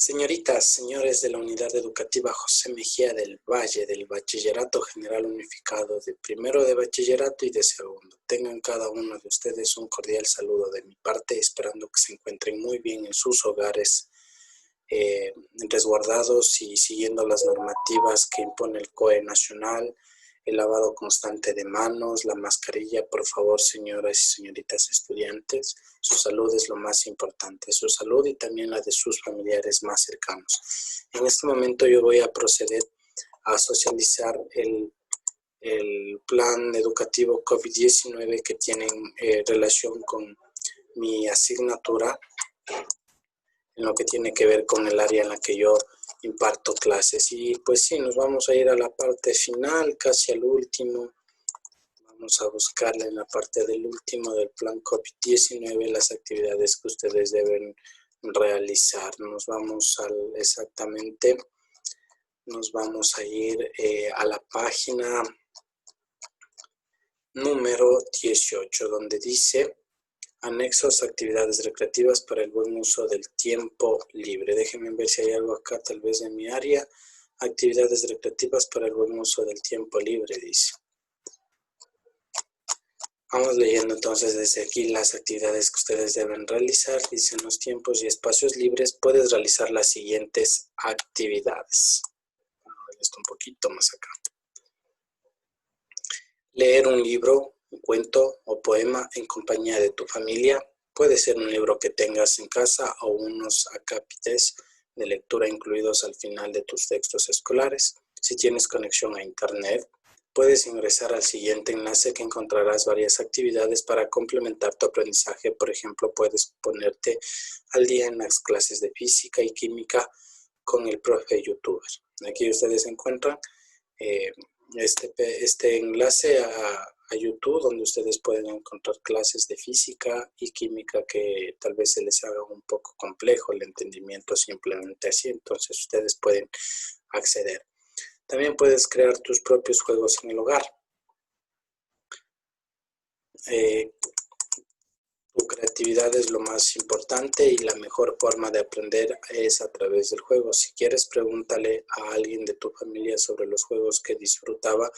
Señoritas, señores de la Unidad Educativa José Mejía del Valle, del Bachillerato General Unificado de primero de bachillerato y de segundo. Tengan cada uno de ustedes un cordial saludo de mi parte, esperando que se encuentren muy bien en sus hogares, resguardados y siguiendo las normativas que impone el COE nacional, el lavado constante de manos, la mascarilla. Por favor, señoras y señoritas estudiantes, su salud es lo más importante, su salud y también la de sus familiares más cercanos. En este momento yo voy a proceder a socializar el plan educativo COVID-19 que tienen relación con mi asignatura, en lo que tiene que ver con el área en la que yo imparto clases. Y pues sí, nos vamos a ir a la parte final, casi al último. Vamos a buscarle en la parte del último del plan COVID-19 las actividades que ustedes deben realizar. Nos vamos a ir a la página número 18, donde dice anexos, actividades recreativas para el buen uso del tiempo libre. Déjenme ver si hay algo acá, tal vez en mi área. Actividades recreativas para el buen uso del tiempo libre, dice. Vamos leyendo entonces desde aquí las actividades que ustedes deben realizar. Dicen los tiempos y espacios libres. Puedes realizar las siguientes actividades. Vamos a ver esto un poquito más acá. Leer un libro, un cuento o poema en compañía de tu familia. Puede ser un libro que tengas en casa o unos acápites de lectura incluidos al final de tus textos escolares. Si tienes conexión a internet, puedes ingresar al siguiente enlace que encontrarás varias actividades para complementar tu aprendizaje. Por ejemplo, puedes ponerte al día en las clases de física y química con el profe youtuber. Aquí ustedes encuentran este enlace a YouTube, donde ustedes pueden encontrar clases de física y química que tal vez se les haga un poco complejo el entendimiento simplemente así. Entonces ustedes pueden acceder. También puedes crear tus propios juegos en el hogar. Tu creatividad es lo más importante y la mejor forma de aprender es a través del juego. Si quieres, pregúntale a alguien de tu familia sobre los juegos que disfrutaba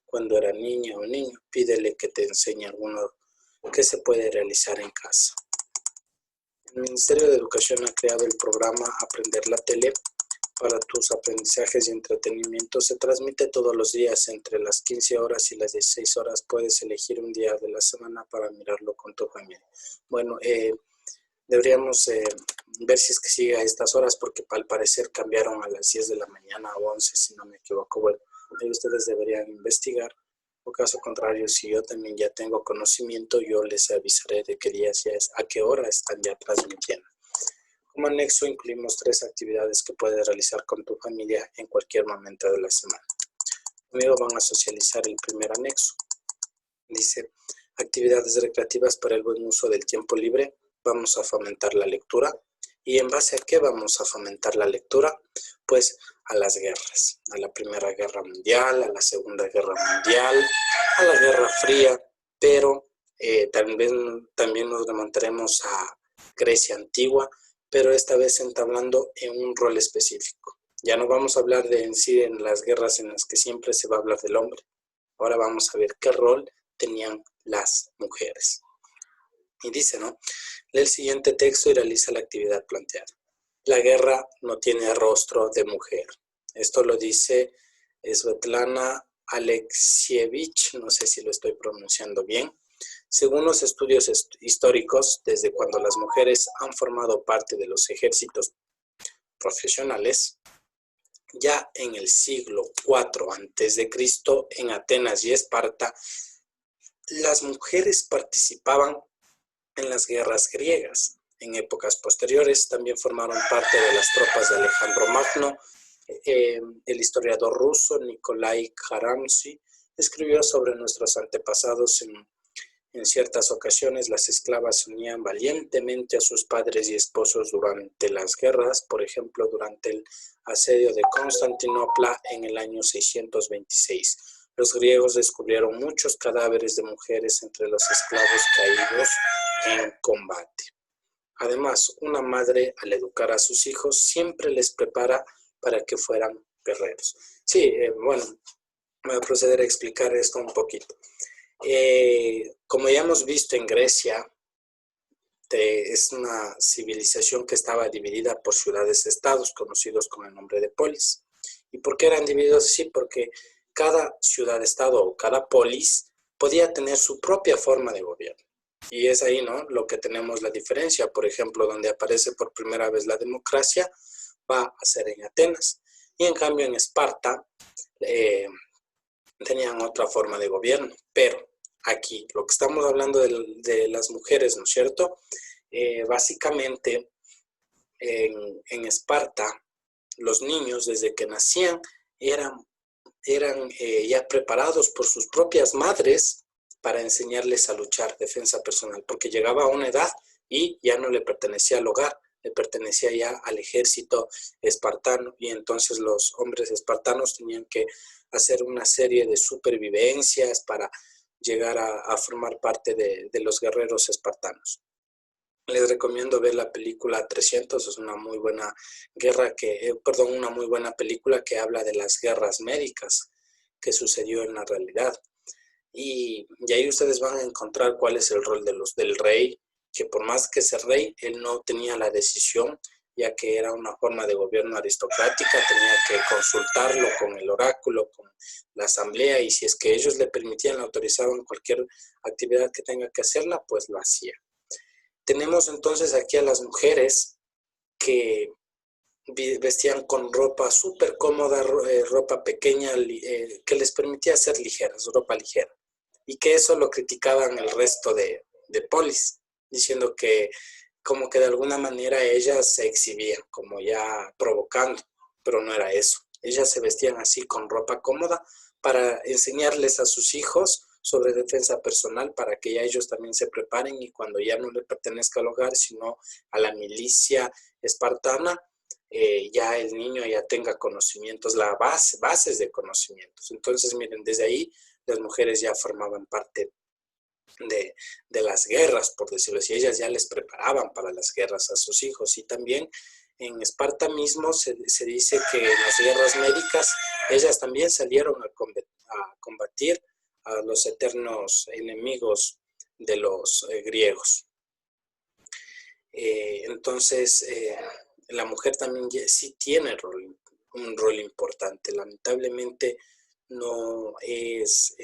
cuando era niña o niño. Pídele que te enseñe alguno que se puede realizar en casa. El Ministerio de Educación ha creado el programa Aprender la Tele. Para tus aprendizajes y entretenimiento se transmite todos los días entre las 15 horas y las 16 horas. Puedes elegir un día de la semana para mirarlo con tu familia. Bueno, deberíamos ver si es que sigue a estas horas, porque al parecer cambiaron a las 10 de la mañana o 11, si no me equivoco. Bueno, ahí ustedes deberían investigar. O caso contrario, si yo también ya tengo conocimiento, yo les avisaré de qué días ya es, a qué hora están ya transmitiendo. Como anexo incluimos 3 actividades que puedes realizar con tu familia en cualquier momento de la semana. Conmigo van a socializar el primer anexo. Dice, actividades recreativas para el buen uso del tiempo libre. Vamos a fomentar la lectura. ¿Y en base a qué vamos a fomentar la lectura? Pues a las guerras. A la Primera Guerra Mundial, a la Segunda Guerra Mundial, a la Guerra Fría, pero también nos remontaremos a Grecia Antigua, pero esta vez entablando en un rol específico. Ya no vamos a hablar de en sí en las guerras en las que siempre se va a hablar del hombre. Ahora vamos a ver qué rol tenían las mujeres. Y dice, ¿no? Lee el siguiente texto y realiza la actividad planteada. La guerra no tiene rostro de mujer. Esto lo dice Svetlana Alexievich, no sé si lo estoy pronunciando bien. Según los estudios históricos, desde cuando las mujeres han formado parte de los ejércitos profesionales, ya en el siglo IV a.C., en Atenas y Esparta, las mujeres participaban en las guerras griegas. En épocas posteriores también formaron parte de las tropas de Alejandro Magno. El historiador ruso Nikolai Kharamsky escribió sobre nuestros antepasados. En ciertas ocasiones las esclavas se unían valientemente a sus padres y esposos durante las guerras, por ejemplo, durante el asedio de Constantinopla en el año 626. Los griegos descubrieron muchos cadáveres de mujeres entre los esclavos caídos en combate. Además, una madre al educar a sus hijos siempre les prepara para que fueran guerreros. Sí, bueno, voy a proceder a explicar esto un poquito. Como ya hemos visto en Grecia, es una civilización que estaba dividida por ciudades-estados conocidos con el nombre de polis. ¿Y por qué eran divididos así? Porque cada ciudad-estado o cada polis podía tener su propia forma de gobierno. Y es ahí, ¿no?, lo que tenemos la diferencia. Por ejemplo, donde aparece por primera vez la democracia va a ser en Atenas. Y en cambio en Esparta tenían otra forma de gobierno. Pero aquí, lo que estamos hablando de las mujeres, ¿no es cierto? Básicamente, en Esparta, los niños desde que nacían eran ya preparados por sus propias madres para enseñarles a luchar, defensa personal, porque llegaba a una edad y ya no le pertenecía al hogar, le pertenecía ya al ejército espartano, y entonces los hombres espartanos tenían que hacer una serie de supervivencias para llegar a formar parte de los guerreros espartanos. Les recomiendo ver la película 300, es una muy buena una muy buena película que habla de las guerras médicas que sucedió en la realidad. Y ahí ustedes van a encontrar cuál es el rol del rey, que por más que ser rey, él no tenía la decisión, ya que era una forma de gobierno aristocrática, tenía que consultarlo con el oráculo, con la asamblea, y si es que ellos le permitían, le autorizaban cualquier actividad que tenga que hacerla, pues lo hacía. Tenemos entonces aquí a las mujeres que vestían con ropa súper cómoda, ropa pequeña, que les permitía ser ligeras, ropa ligera. Y que eso lo criticaban el resto de polis, diciendo que como que de alguna manera ellas se exhibían, como ya provocando, pero no era eso. Ellas se vestían así con ropa cómoda para enseñarles a sus hijos sobre defensa personal, para que ya ellos también se preparen y cuando ya no le pertenezca al hogar, sino a la milicia espartana, ya el niño ya tenga conocimientos, bases de conocimientos. Entonces, miren, desde ahí las mujeres ya formaban parte de las guerras, por decirlo así. Ellas ya les preparaban para las guerras a sus hijos. Y también en Esparta mismo se dice que en las guerras médicas ellas también salieron a combatir a los eternos enemigos de los griegos. Entonces, la mujer también sí tiene un rol importante. Lamentablemente no es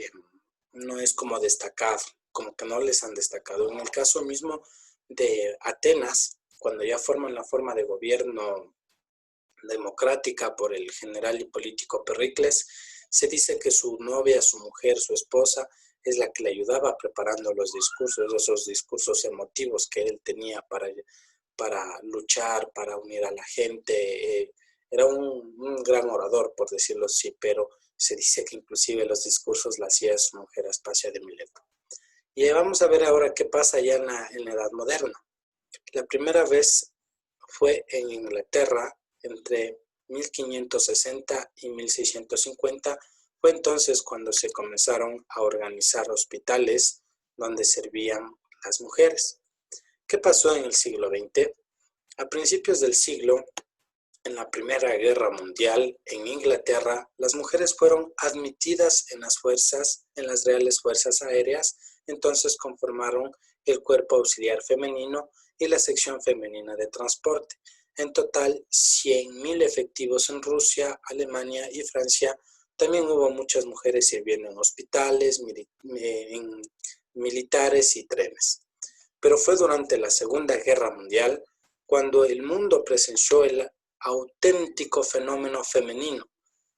como destacado, como que no les han destacado. En el caso mismo de Atenas, cuando ya forman la forma de gobierno democrática por el general y político Pericles, se dice que su novia, su mujer, su esposa, es la que le ayudaba preparando los discursos, esos discursos emotivos que él tenía para luchar, para unir a la gente. Era un gran orador, por decirlo así, pero se dice que inclusive los discursos la hacía su mujer Aspasia de Mileto. Y vamos a ver ahora qué pasa ya en la Edad Moderna. La primera vez fue en Inglaterra entre 1560 y 1650. Fue entonces cuando se comenzaron a organizar hospitales donde servían las mujeres. ¿Qué pasó en el siglo XX? A principios del siglo, en la Primera Guerra Mundial, en Inglaterra, las mujeres fueron admitidas en las Reales Fuerzas Aéreas, entonces conformaron el Cuerpo Auxiliar Femenino y la Sección Femenina de Transporte. En total, 100.000 efectivos en Rusia, Alemania y Francia. También hubo muchas mujeres sirviendo en hospitales, en militares y trenes. Pero fue durante la Segunda Guerra Mundial cuando el mundo presenció el auténtico fenómeno femenino.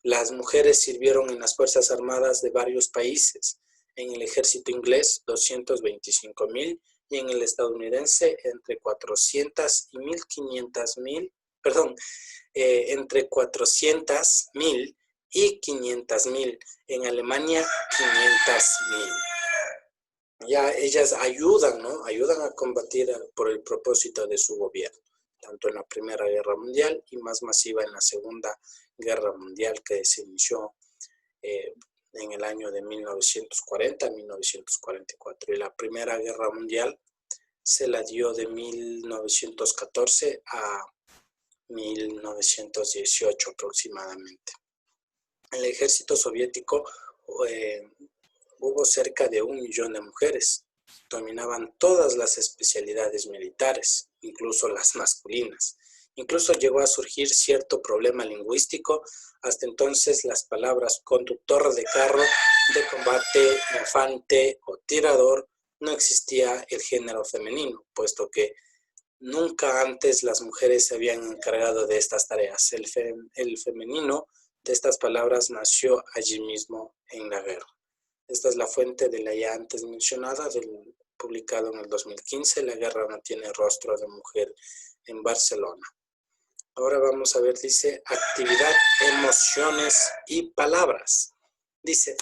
Las mujeres sirvieron en las Fuerzas Armadas de varios países, en el ejército inglés 225.000 y en el estadounidense entre 400 y 1.500.000, entre 400.000 y 500.000, en Alemania 500.000. Ya ellas ayudan, ¿no? Ayudan a combatir por el propósito de su gobierno, tanto en la Primera Guerra Mundial y más masiva en la Segunda Guerra Mundial, que se inició en el año de 1940 a 1944. Y la Primera Guerra Mundial se la dio de 1914 a 1918 aproximadamente. En el ejército soviético hubo cerca de 1 millón de mujeres. Dominaban todas las especialidades militares, incluso las masculinas. Incluso llegó a surgir cierto problema lingüístico. Hasta entonces las palabras conductor de carro, de combate, infante o tirador no existía el género femenino, puesto que nunca antes las mujeres se habían encargado de estas tareas. El femenino de estas palabras nació allí mismo en la guerra. Esta es la fuente de la ya antes mencionada, publicado en el 2015, La guerra no tiene rostro de mujer, en Barcelona. Ahora vamos a ver, dice, actividad, emociones y palabras. Dice,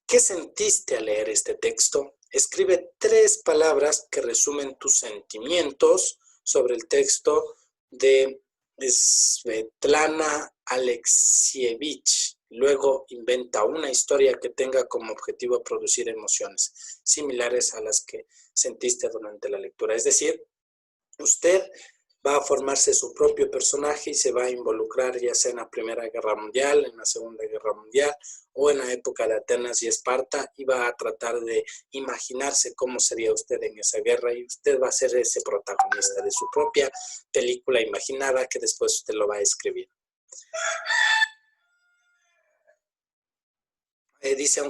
¿qué sentiste al leer este texto? Escribe 3 palabras que resumen tus sentimientos sobre el texto de Svetlana Alexievich. Luego inventa una historia que tenga como objetivo producir emociones similares a las que sentiste durante la lectura. Es decir, usted va a formarse su propio personaje y se va a involucrar ya sea en la Primera Guerra Mundial, en la Segunda Guerra Mundial o en la época de Atenas y Esparta, y va a tratar de imaginarse cómo sería usted en esa guerra, y usted va a ser ese protagonista de su propia película imaginada que después usted lo va a escribir. Dice,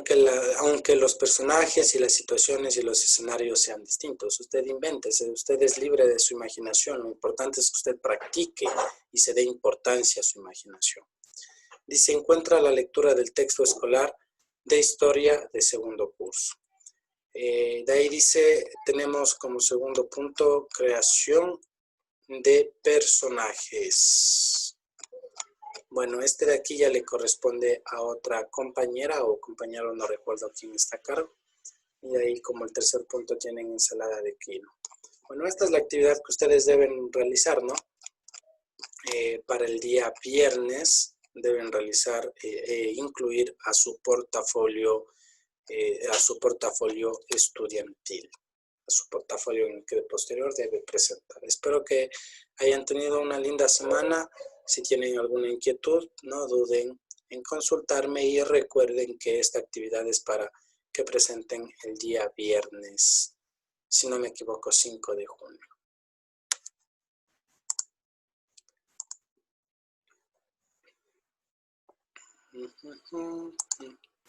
aunque los personajes y las situaciones y los escenarios sean distintos, usted invéntese, usted es libre de su imaginación. Lo importante es que usted practique y se dé importancia a su imaginación. Dice, encuentra la lectura del texto escolar de historia de segundo curso. De ahí dice, tenemos como segundo punto, creación de personajes. Bueno, este de aquí ya le corresponde a otra compañera o compañero, no recuerdo quién está a cargo. Y ahí como el tercer punto tienen ensalada de quinoa. Bueno, esta es la actividad que ustedes deben realizar, ¿no? Para el día viernes deben realizar, incluir a su portafolio estudiantil, a su portafolio en el que de posterior debe presentar. Espero que hayan tenido una linda semana. Si tienen alguna inquietud, no duden en consultarme y recuerden que esta actividad es para que presenten el día viernes, si no me equivoco, 5 de junio.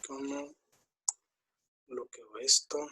¿Cómo bloqueo esto?